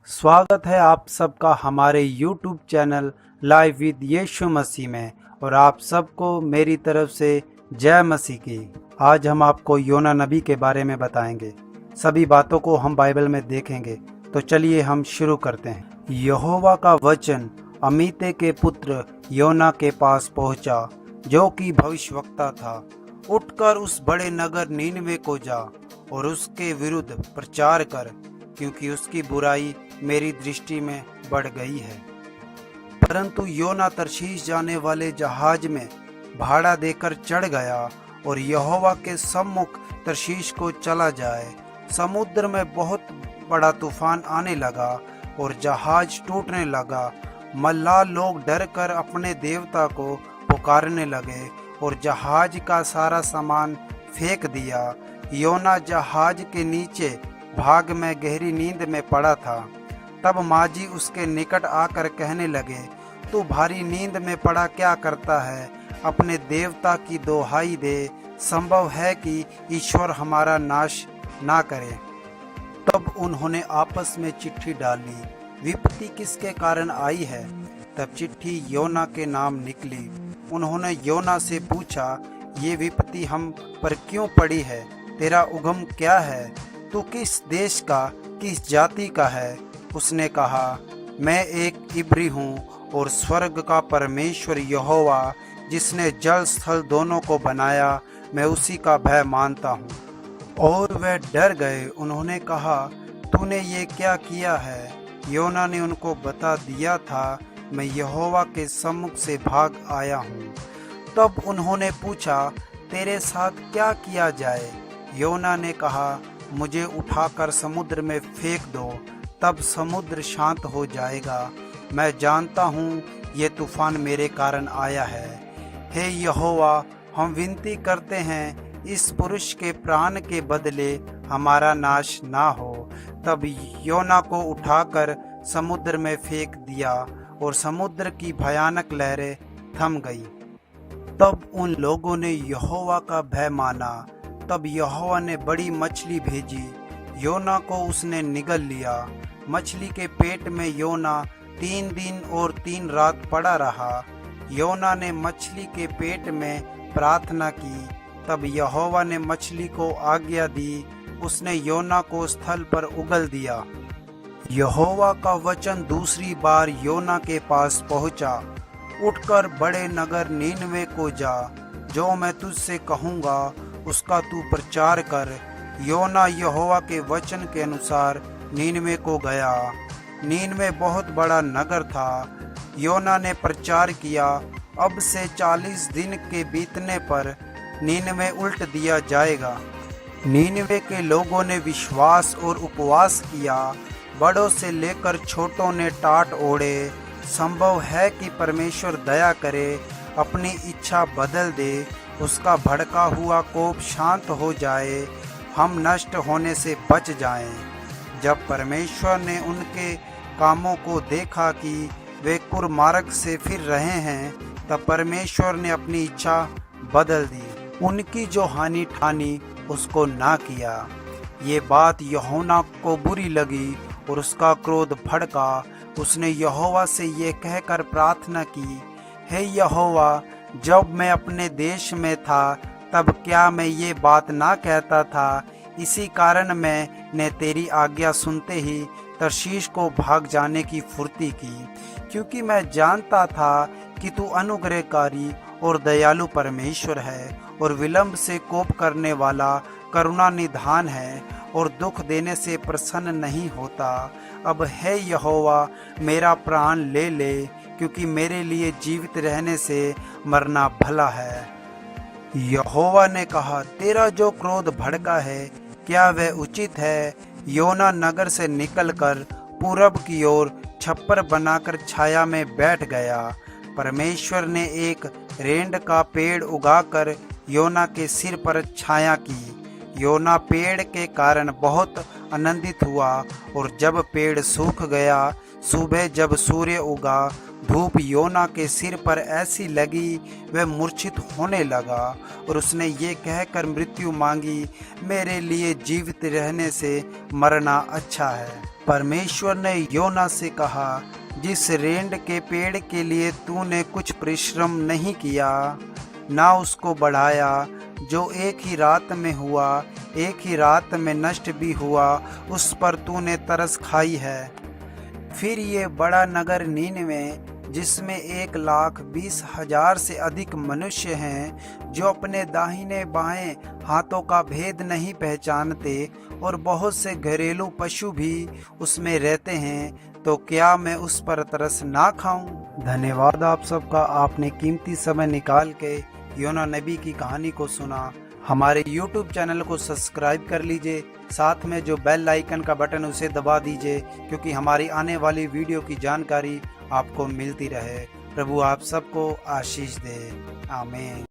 स्वागत है आप सबका हमारे YouTube चैनल लाइव विद यीशु मसीह में। और आप सबको मेरी तरफ से जय मसीह की। आज हम आपको योना नबी के बारे में बताएंगे। सभी बातों को हम बाइबल में देखेंगे। तो चलिए हम शुरू करते हैं। यहोवा का वचन अमीते के पुत्र योना के पास पहुंचा, जो कि भविष्यवक्ता था। उठकर उस बड़े नगर नीनवे को जा और उसके विरुद्ध प्रचार कर, क्योंकि उसकी बुराई मेरी दृष्टि में बढ़ गई है। परंतु योना तरशीश जाने वाले जहाज में भाड़ा देकर चढ़ गया और यहोवा के सम्मुख तरशीश को चला जाए। समुद्र में बहुत बड़ा तूफान आने लगा और जहाज टूटने लगा। मल्लाह लोग डर कर अपने देवता को पुकारने लगे और जहाज का सारा सामान फेंक दिया। योना जहाज के नीचे भाग में गहरी नींद में पड़ा था। तब माजी उसके निकट आकर कहने लगे, तू भारी नींद में पड़ा क्या करता है? अपने देवता की दोहाई दे, संभव है कि ईश्वर हमारा नाश ना करे। तब उन्होंने आपस में चिट्ठी डाली, विपत्ति किसके कारण आई है? तब चिट्ठी योना के नाम निकली। उन्होंने योना से पूछा, ये विपत्ति हम पर क्यों पड़ी है? तेरा उगम क्या है? तू किस देश का, किस जाति का है? उसने कहा, मैं एक इब्री हूँ और स्वर्ग का परमेश्वर यहोवा, जिसने जल स्थल दोनों को बनाया, मैं उसी का भय मानता हूँ। और वे डर गए। उन्होंने कहा, तूने ये क्या किया है? योना ने उनको बता दिया था, मैं यहोवा के सम्मुख से भाग आया हूँ। तब उन्होंने पूछा, तेरे साथ क्या किया जाए? योना ने कहा, मुझे उठाकर समुद्र में फेंक दो, तब समुद्र शांत हो जाएगा। मैं जानता हूँ ये तूफान मेरे कारण आया है। हे यहोवा, हम विनती करते हैं, इस पुरुष के प्राण के बदले हमारा नाश ना हो। तब योना को उठाकर समुद्र में फेंक दिया और समुद्र की भयानक लहरें थम गई। तब उन लोगों ने यहोवा का भय माना। तब यहोवा ने बड़ी मछली भेजी, योना को उसने निगल लिया। मछली के पेट में योना 3 दिन और 3 रात पड़ा रहा। योना ने मछली के पेट में प्रार्थना की। तब यहोवा ने मछली को आज्ञा दी, उसने योना को स्थल पर उगल दिया। यहोवा का वचन दूसरी बार योना के पास पहुंचा, उठकर बड़े नगर नीनवे को जा, जो मैं तुझसे कहूँगा उसका तू प्रचार कर। योना यहोवा के वचन के अनुसार नीनवे को गया। नीनवे बहुत बड़ा नगर था। योना ने प्रचार किया, अब से 40 दिन के बीतने पर नीनवे उल्ट दिया जाएगा। नीनवे के लोगों ने विश्वास और उपवास किया। बड़ों से लेकर छोटों ने टाट ओढ़े। संभव है कि परमेश्वर दया करे, अपनी इच्छा बदल दे, उसका भड़का हुआ कोप शांत हो जाए, हम नष्ट होने से बच जाएं। जब परमेश्वर ने उनके कामों को देखा कि वे कुमार्ग से फिर रहे हैं, तब परमेश्वर ने अपनी इच्छा बदल दी। उनकी जो हानि ठानी उसको ना किया। ये बात यहोना को बुरी लगी और उसका क्रोध भड़का। उसने यहोवा से ये कहकर प्रार्थना की, हे यहोवा, जब मैं अपने देश में था तब क्या मैं ये बात ना कहता था? इसी कारण मैंने तेरी आज्ञा सुनते ही तरशीश को भाग जाने की फुर्ती की, क्योंकि मैं जानता था कि तू अनुग्रहकारी और दयालु परमेश्वर है और विलंब से कोप करने वाला, करुणा निधान है और दुख देने से प्रसन्न नहीं होता। अब हे यहोवा, मेरा प्राण ले ले, क्योंकि मेरे लिए जीवित रहने से मरना भला है। यहोवा ने कहा, तेरा जो क्रोध भड़का है, क्या वह उचित है? योना नगर से निकलकर पूरब की ओर छप्पर बनाकर छाया में बैठ गया। परमेश्वर ने एक रेंड का पेड़ उगाकर योना के सिर पर छाया की। योना पेड़ के कारण बहुत आनंदित हुआ, और जब पेड़ सूख गया, सुबह जब सूर्य उगा, धूप योना के सिर पर ऐसी लगी वह मूर्छित होने लगा और उसने ये कहकर मृत्यु मांगी, मेरे लिए जीवित रहने से मरना अच्छा है। परमेश्वर ने योना से कहा, जिस रेंड के पेड़ के लिए तूने कुछ परिश्रम नहीं किया, ना उसको बढ़ाया, जो एक ही रात में हुआ, एक ही रात में नष्ट भी हुआ, उस पर तूने तरस खाई है। फिर ये बड़ा नगर नीनवे, जिसमें 1,20,000 से अधिक मनुष्य हैं, जो अपने दाहिने बाएं हाथों का भेद नहीं पहचानते और बहुत से घरेलू पशु भी उसमें रहते हैं, तो क्या मैं उस पर तरस ना खाऊं? धन्यवाद आप सबका, आपने कीमती समय निकाल के योना नबी की कहानी को सुना। हमारे YouTube चैनल को सब्सक्राइब कर लीजिए, साथ में जो बेल आइकन का बटन उसे दबा दीजिए, क्योंकि हमारी आने वाली वीडियो की जानकारी आपको मिलती रहे। प्रभु आप सबको आशीष दे। आमीन।